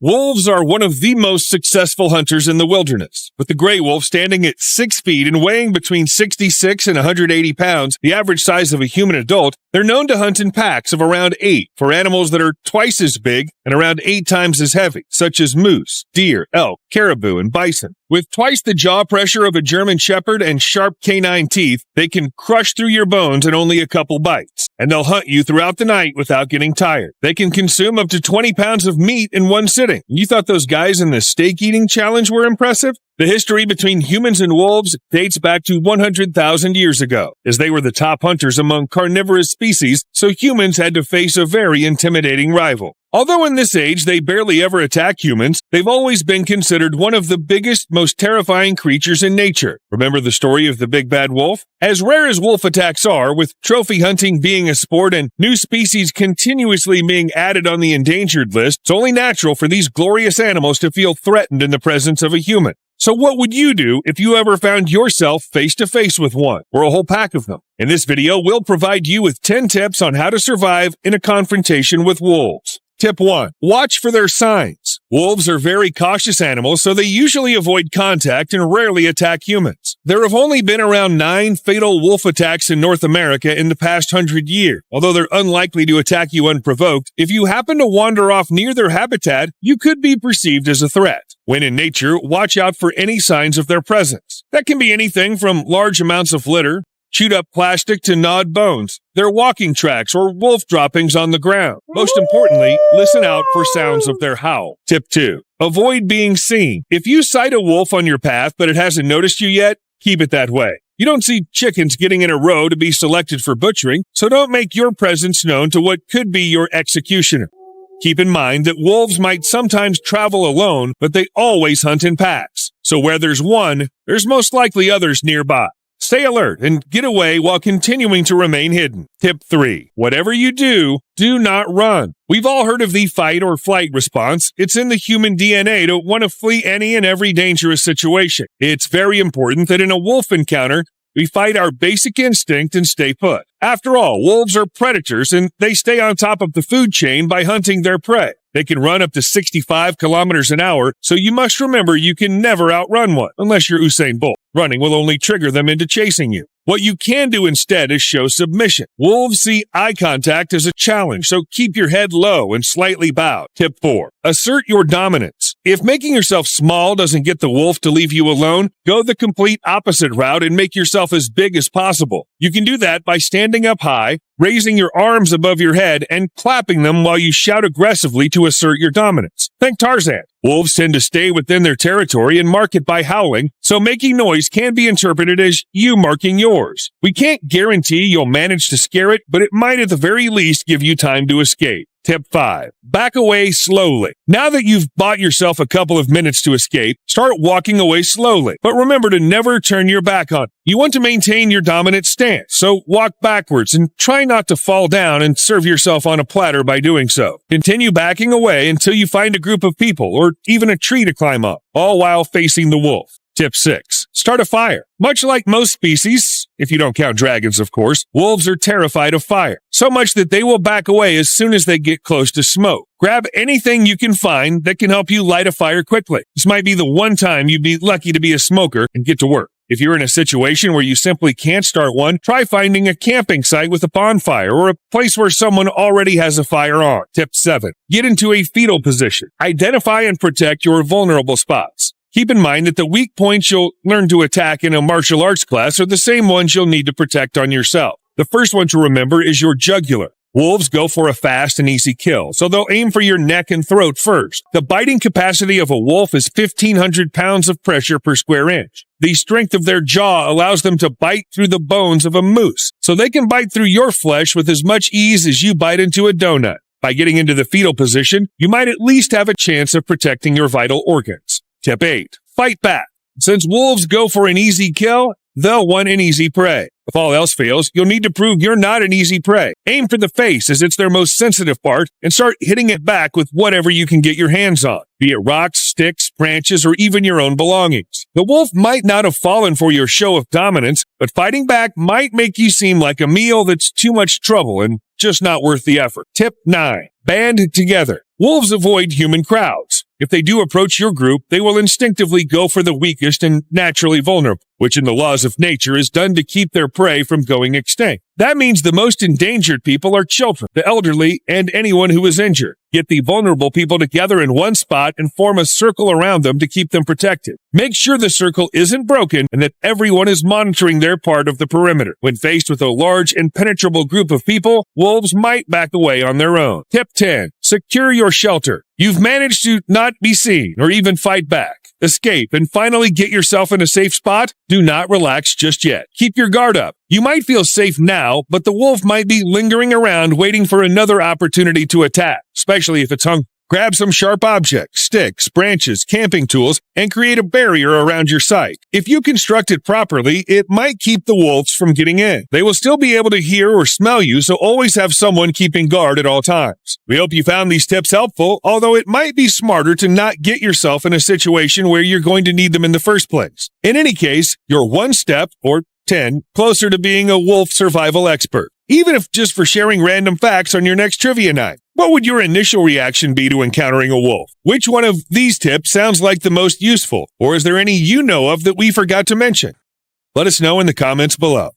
Wolves are one of the most successful hunters in the wilderness. With the gray wolf standing at 6 feet and weighing between 66 and 180 pounds, the average size of a human adult, they're known to hunt in packs of around 8 for animals that are twice as big and around 8 times as heavy, such as moose, deer, elk, caribou, and bison. With twice the jaw pressure of a German shepherd and sharp canine teeth, they can crush through your bones in only a couple bites. And they'll hunt you throughout the night without getting tired. They can consume up to 20 pounds of meat in one sitting. You thought those guys in the steak eating challenge were impressive? The history between humans and wolves dates back to 100,000 years ago, as they were the top hunters among carnivorous species, so humans had to face a very intimidating rival. Although in this age they barely ever attack humans, they've always been considered one of the biggest, most terrifying creatures in nature. Remember the story of the big bad wolf? As rare as wolf attacks are, with trophy hunting being a sport and new species continuously being added on the endangered list, it's only natural for these glorious animals to feel threatened in the presence of a human. So what would you do if you ever found yourself face-to-face with one, or a whole pack of them? In this video, we'll provide you with 10 tips on how to survive in a confrontation with wolves. Tip 1. Watch for their signs. Wolves are very cautious animals, so they usually avoid contact and rarely attack humans. There have only been around 9 fatal wolf attacks in North America in the past 100 years. Although they're unlikely to attack you unprovoked, if you happen to wander off near their habitat, you could be perceived as a threat. When in nature, watch out for any signs of their presence. That can be anything from large amounts of litter, chewed up plastic to gnawed bones, their walking tracks, or wolf droppings on the ground. Most importantly, listen out for sounds of their howl. Tip 2. Avoid being seen. If you sight a wolf on your path but it hasn't noticed you yet, keep it that way. You don't see chickens getting in a row to be selected for butchering, so don't make your presence known to what could be your executioner. Keep in mind that wolves might sometimes travel alone, but they always hunt in packs. So where there's one, there's most likely others nearby. Stay alert and get away while continuing to remain hidden. Tip 3. Whatever you do, do not run. We've all heard of the fight or flight response. It's in the human DNA to want to flee any and every dangerous situation. It's very important that in a wolf encounter, we fight our basic instinct and stay put. After all, wolves are predators and they stay on top of the food chain by hunting their prey. They can run up to 65 kilometers an hour, so you must remember you can never outrun one, unless you're Usain Bolt. Running will only trigger them into chasing you. What you can do instead is show submission. Wolves see eye contact as a challenge, so keep your head low and slightly bowed. Tip 4. Assert your dominance. If making yourself small doesn't get the wolf to leave you alone, go the complete opposite route and make yourself as big as possible. You can do that by standing up high, raising your arms above your head, and clapping them while you shout aggressively to assert your dominance. Think Tarzan. Wolves tend to stay within their territory and mark it by howling, so making noise can be interpreted as you marking yours. We can't guarantee you'll manage to scare it, but it might at the very least give you time to escape. Tip 5. Back away slowly. Now that you've bought yourself a couple of minutes to escape, start walking away slowly. But remember to never turn your back on it. You want to maintain your dominant stance, so walk backwards and try not to fall down and serve yourself on a platter by doing so. Continue backing away until you find a group of people or even a tree to climb up, all while facing the wolf. Tip 6. Start a fire. Much like most species, if you don't count dragons, of course, wolves are terrified of fire, so much that they will back away as soon as they get close to smoke. Grab anything you can find that can help you light a fire quickly. This might be the one time you'd be lucky to be a smoker and get to work. If you're in a situation where you simply can't start one, try finding a camping site with a bonfire or a place where someone already has a fire on. Tip 7. Get into a fetal position. Identify and protect your vulnerable spots. Keep in mind that the weak points you'll learn to attack in a martial arts class are the same ones you'll need to protect on yourself. The first one to remember is your jugular. Wolves go for a fast and easy kill, so they'll aim for your neck and throat first. The biting capacity of a wolf is 1,500 pounds of pressure per square inch. The strength of their jaw allows them to bite through the bones of a moose, so they can bite through your flesh with as much ease as you bite into a donut. By getting into the fetal position, you might at least have a chance of protecting your vital organs. Tip 8. Fight back. Since wolves go for an easy kill, they'll want an easy prey. If all else fails, you'll need to prove you're not an easy prey. Aim for the face as it's their most sensitive part and start hitting it back with whatever you can get your hands on, be it rocks, sticks, branches, or even your own belongings. The wolf might not have fallen for your show of dominance, but fighting back might make you seem like a meal that's too much trouble and just not worth the effort. Tip 9. Band together. Wolves avoid human crowds. If they do approach your group, they will instinctively go for the weakest and naturally vulnerable, which in the laws of nature is done to keep their prey from going extinct. That means the most endangered people are children, the elderly, and anyone who is injured. Get the vulnerable people together in one spot and form a circle around them to keep them protected. Make sure the circle isn't broken and that everyone is monitoring their part of the perimeter. When faced with a large, impenetrable group of people, wolves might back away on their own. Tip 10. Secure your shelter. You've managed to not be seen or even fight back. Escape and finally get yourself in a safe spot? Do not relax just yet. Keep your guard up. You might feel safe now, but the wolf might be lingering around waiting for another opportunity to attack, especially if it's hungry. Grab some sharp objects, sticks, branches, camping tools, and create a barrier around your site. If you construct it properly, it might keep the wolves from getting in. They will still be able to hear or smell you, so always have someone keeping guard at all times. We hope you found these tips helpful, although it might be smarter to not get yourself in a situation where you're going to need them in the first place. In any case, you're one step, or 10, closer to being a wolf survival expert, even if just for sharing random facts on your next trivia night. What would your initial reaction be to encountering a wolf? Which one of these tips sounds like the most useful? Or is there any you know of that we forgot to mention? Let us know in the comments below.